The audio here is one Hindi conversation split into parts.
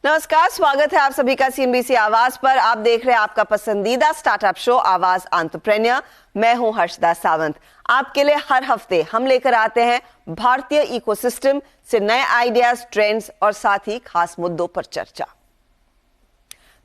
नमस्कार, स्वागत है आप सभी का CNBC आवाज पर। आप देख रहे हैं आपका पसंदीदा स्टार्टअप शो आवाज एंटरप्रेन्योर। मैं हूं हर्षदा सावंत। आपके लिए हर हफ्ते हम लेकर आते हैं भारतीय इकोसिस्टम से नए आइडियाज, ट्रेंड्स और साथ ही खास मुद्दों पर चर्चा।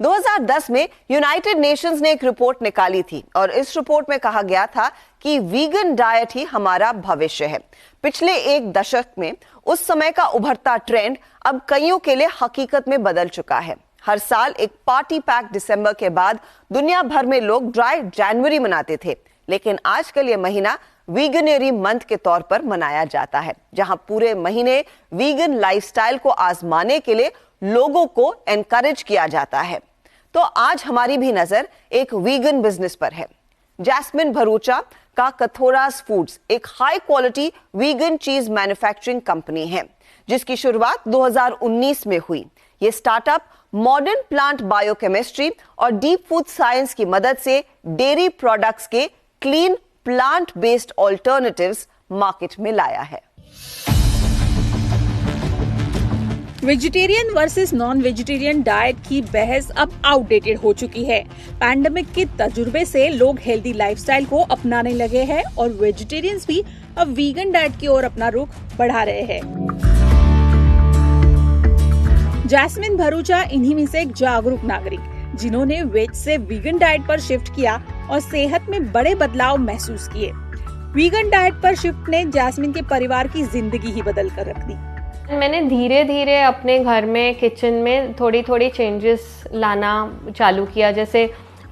2010 में यूनाइटेड नेशंस ने एक रिपोर्ट निकाली थी और इस रिपोर्ट में कहा गया था कि वीगन डाइट ही हमारा भविष्य है। पिछले एक दशक में उस समय का उभरता ट्रेंड अब कईयों के लिए हकीकत में बदल चुका है। हर साल एक पार्टी पैक दिसंबर के बाद दुनिया भर में लोग ड्राई जनवरी मनाते थे, लेकिन आजकल यह महीना वीगनरी मंथ के तौर पर मनाया जाता है, जहां पूरे महीने वीगन लाइफस्टाइल को आजमाने के लिए लोगों को एनकरेज किया जाता है। तो आज हमारी भी नजर एक वीगन बिजनेस पर है। जैस्मिन भरूचा का कथोरास फूड्स एक हाई क्वालिटी वीगन चीज मैन्युफैक्चरिंग कंपनी है, जिसकी शुरुआत 2019 में हुई। ये स्टार्टअप मॉडर्न प्लांट बायोकेमिस्ट्री और डीप फूड साइंस की मदद से डेयरी प्रोडक्ट्स के clean plant based alternatives market में लाया है। Vegetarian versus non vegetarian diet की बहस अब आउटडेटेड हो चुकी है। पैंडेमिक के तजुर्बे से लोग हेल्दी लाइफस्टाइल को अपनाने लगे हैं और वेजिटेरियंस भी अब वीगन डाइट की ओर अपना रुख बढ़ा रहे हैं। जैस्मिन भरूचा इन्हीं में से एक जागरूक नागरिक, जिन्होंने वेज से वीगन डाइट पर शिफ्ट किया और सेहत में बड़े बदलाव महसूस किए। वीगन डाइट पर शिफ्ट ने जैस्मिन के परिवार की जिंदगी ही बदल कर रख दी। मैंने धीरे धीरे अपने घर में किचन में थोड़ी थोड़ी चेंजेस लाना चालू किया। जैसे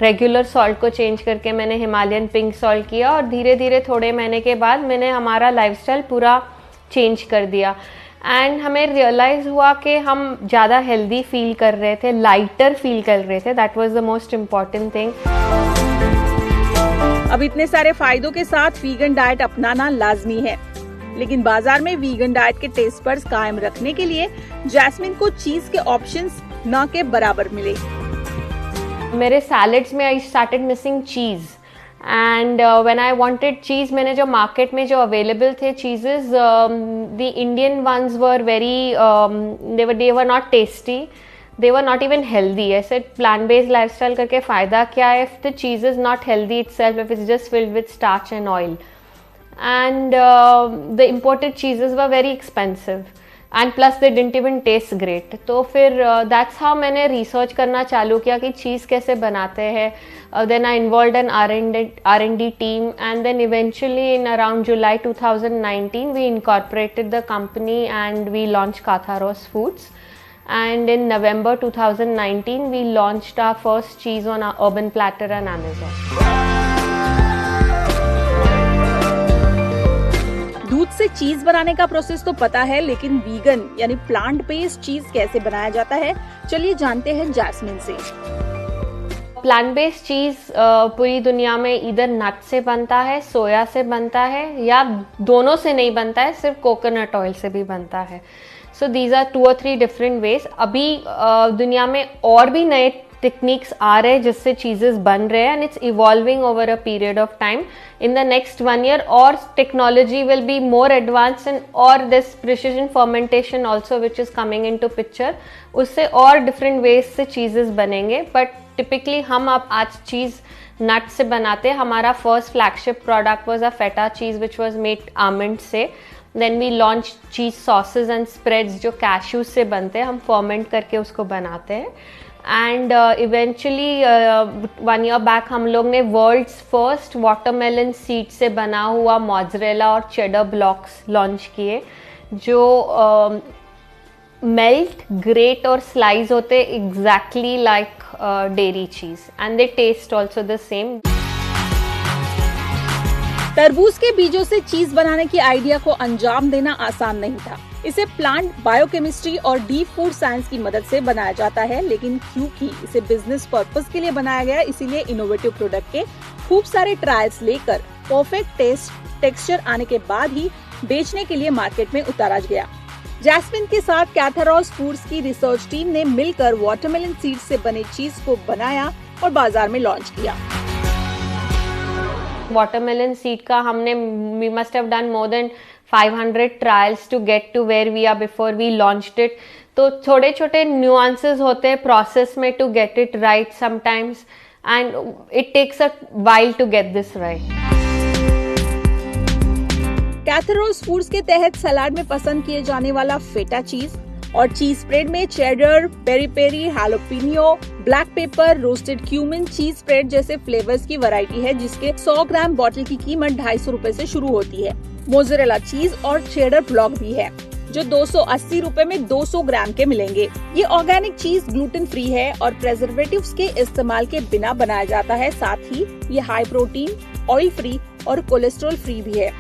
रेगुलर सॉल्ट को चेंज करके मैंने हिमालयन पिंक सॉल्ट किया और धीरे धीरे थोड़े महीने के बाद मैंने हमारा लाइफस्टाइल पूरा चेंज कर दिया। एंड हमें रियलाइज़ हुआ कि हम ज़्यादा हेल्दी फील कर रहे थे, लाइटर फील कर रहे थे। That was the most important thing. अब इतने सारे फायदों के साथ वीगन डाइट अपनाना लाजमी है, लेकिन बाजार में वीगन डाइट के टेस्ट पर कायम रखने के लिए जैस्मिन को चीज के ऑप्शंस न के बराबर मिले। मेरे सैलेड्स में I started missing cheese and when I wanted cheese, मैंने जो मार्केट में जो अवेलेबल थे cheeses, the Indian ones were very they were not tasty, they were not even healthy. ऐसे प्लांट बेस्ड लाइफस्टाइल करके फ़ायदा क्या है if the cheese is not healthy itself, if it's just filled with starch and oil. And the imported cheeses were very expensive and plus they didn't even taste great. तो फिर that's how मैंने research करना चालू किया कि चीज़ कैसे बनाते हैं। Then I involved an R&D team and then eventually in around July 2019 we incorporated the company and we launched Katharos Foods. And in November 2019 we launched our first cheese on our Urban Platter on Amazon. दूध से चीज बनाने का प्रोसेस तो पता है, लेकिन वीगन यानी प्लांट बेस्ड चीज कैसे बनाया जाता है, चलिए जानते हैं जैस्मिन से। प्लांट बेस्ड चीज़ पूरी दुनिया में इधर नट से बनता है, सोया से बनता है या दोनों से नहीं बनता है, सिर्फ कोकोनट ऑयल से भी बनता है। So these are 2 or 3 different ways. अभी दुनिया में और भी नए टेक्निक्स आ रहे हैं जिससे चीजेस बन रहे हैं and it's evolving over a period of time. In the next 1 year और technology will be more advance and और this precision fermentation also which is coming into picture. उससे और डिफरेंट वेज से चीजेस बनेंगे, बट टिपिकली हम अब आज चीज़ नट से बनाते हैं। हमारा first flagship product was a feta cheese which was made almond से। Then we launch cheese sausage and spreads जो कैश्यूज से बनते हैं, हम फर्मेंट करके उसको बनाते हैं। एंड इवेंचुअली 1 year बैक हम लोग ने वर्ल्ड्स फर्स्ट वाटरमेलन सीड से बना हुआ मोज़रेला और चेडर ब्लॉक्स लॉन्च किए, जो मेल्ट, ग्रेट और स्लाइस होते exactly like dairy cheese and they taste also the same. तरबूज के बीजों से चीज बनाने की आइडिया को अंजाम देना आसान नहीं था। इसे प्लांट बायोकेमिस्ट्री और डीप फूड साइंस की मदद से बनाया जाता है, लेकिन क्योंकि इसे बिजनेस पर्पस के लिए बनाया गया, इसीलिए इनोवेटिव प्रोडक्ट के खूब सारे ट्रायल्स लेकर परफेक्ट टेस्ट टेक्सचर आने के बाद ही बेचने के लिए मार्केट में उतारा गया। जैस्मिन के साथ कैथारोस फूड्स की रिसर्च टीम ने मिलकर वाटरमेलन सीड से बने चीज को बनाया और बाजार में लॉन्च किया। वाटरमेलन सीड का हमने we must have done more than 500 trials to get to where we are before we launched it. तो छोटे छोटे nuances होते हैं process में to get it right sometimes, and it takes a while to get this right. कैथरोस फूड्स के तहत सलाद में पसंद किए जाने वाला फेटा चीज और चीज स्प्रेड में cheddar, peri peri, jalapeno, black pepper, roasted cumin cheese spread जैसे फ्लेवर्स की वैरायटी है, जिसके 100 ग्राम बॉटल की कीमत 250 रुपए से शुरू होती है। मोज़रेला चीज और चेडर ब्लॉक भी है जो 280 रुपए में 200 ग्राम के मिलेंगे। ये ऑर्गेनिक चीज ग्लूटेन फ्री है और प्रेजर्वेटिव्स के इस्तेमाल के बिना बनाया जाता है। साथ ही ये हाई प्रोटीन, ऑयल फ्री और कोलेस्ट्रॉल फ्री भी है।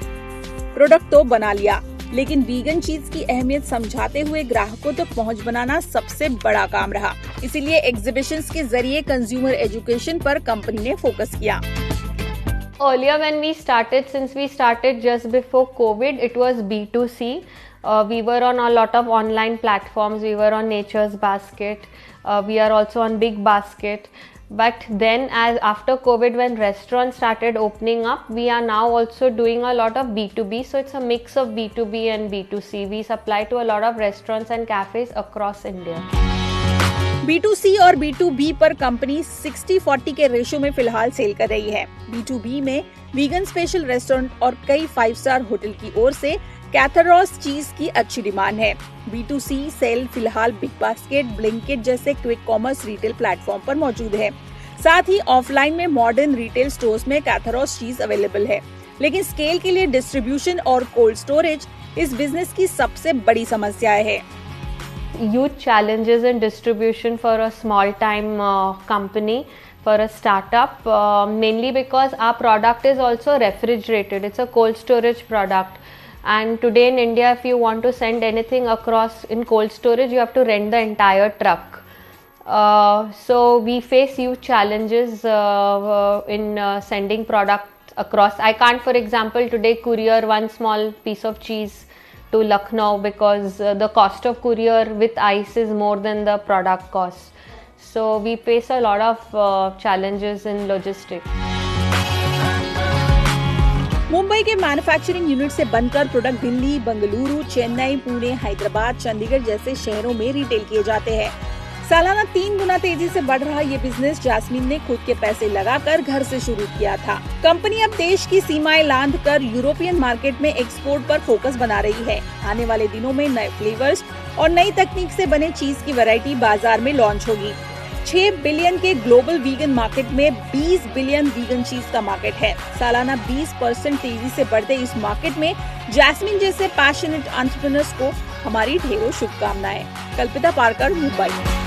प्रोडक्ट तो बना लिया, लेकिन वीगन चीज की अहमियत समझाते हुए ग्राहकों तक पहुंच बनाना सबसे बड़ा काम रहा। इसीलिए एग्जीबिशंस के जरिए कंज्यूमर एजुकेशन पर कंपनी ने फोकस किया। Earlier when we started, since we started just before COVID, it was B2C. We were on a lot of online platforms. We were on Nature's Basket. We are also on Big Basket. But then as after COVID, when restaurants started opening up, we are now also doing a lot of B2B. So it's a mix of B2B and B2C. We supply to a lot of restaurants and cafes across India. B2C और B2B पर कंपनी 60-40 के रेशो में फिलहाल सेल कर रही है। B2B में वीगन स्पेशल रेस्टोरेंट और कई 5 स्टार होटल की ओर से कैथरोस चीज की अच्छी डिमांड है। B2C सेल फिलहाल बिग बास्केट, ब्लिंकिट जैसे क्विक कॉमर्स रिटेल प्लेटफॉर्म पर मौजूद है। साथ ही ऑफलाइन में मॉडर्न रिटेल स्टोर्स में कैथरोस चीज अवेलेबल है, लेकिन स्केल के लिए डिस्ट्रीब्यूशन और कोल्ड स्टोरेज इस बिजनेस की सबसे बड़ी समस्या है। Huge challenges in distribution for a small time company, for a startup, mainly because our product is also refrigerated. It's a cold storage product, and today in India if you want to send anything across in cold storage you have to rent the entire truck. So we face huge challenges in sending product across. I can't, for example, today courier one small piece of cheese to Lucknow because the cost of courier with ice is more than the product cost. So we face a lot of challenges in logistics. Mumbai के मैन्युफैक्चरिंग यूनिट से बनकर प्रोडक्ट दिल्ली, बंगलुरु, चेन्नई, पुणे, हैदराबाद, चंडीगढ़ जैसे शहरों में रिटेल किए जाते हैं। सालाना 3 गुना तेजी से बढ़ रहा ये बिजनेस जैस्मीन ने खुद के पैसे लगाकर घर से शुरू किया था। कंपनी अब देश की सीमाएं लांघ कर यूरोपियन मार्केट में एक्सपोर्ट पर फोकस बना रही है। आने वाले दिनों में नए फ्लेवर्स और नई तकनीक से बने चीज की वैरायटी बाजार में लॉन्च होगी। 6 बिलियन के ग्लोबल वीगन मार्केट में 20 बिलियन वीगन चीज का मार्केट है। सालाना 20% तेजी से बढ़ते इस मार्केट में जैस्मीन जैसे पैशनेट एंटरप्रेन्योर्स को हमारी ढेरों शुभकामनाएं। कल्पिता पारकर, मुंबई।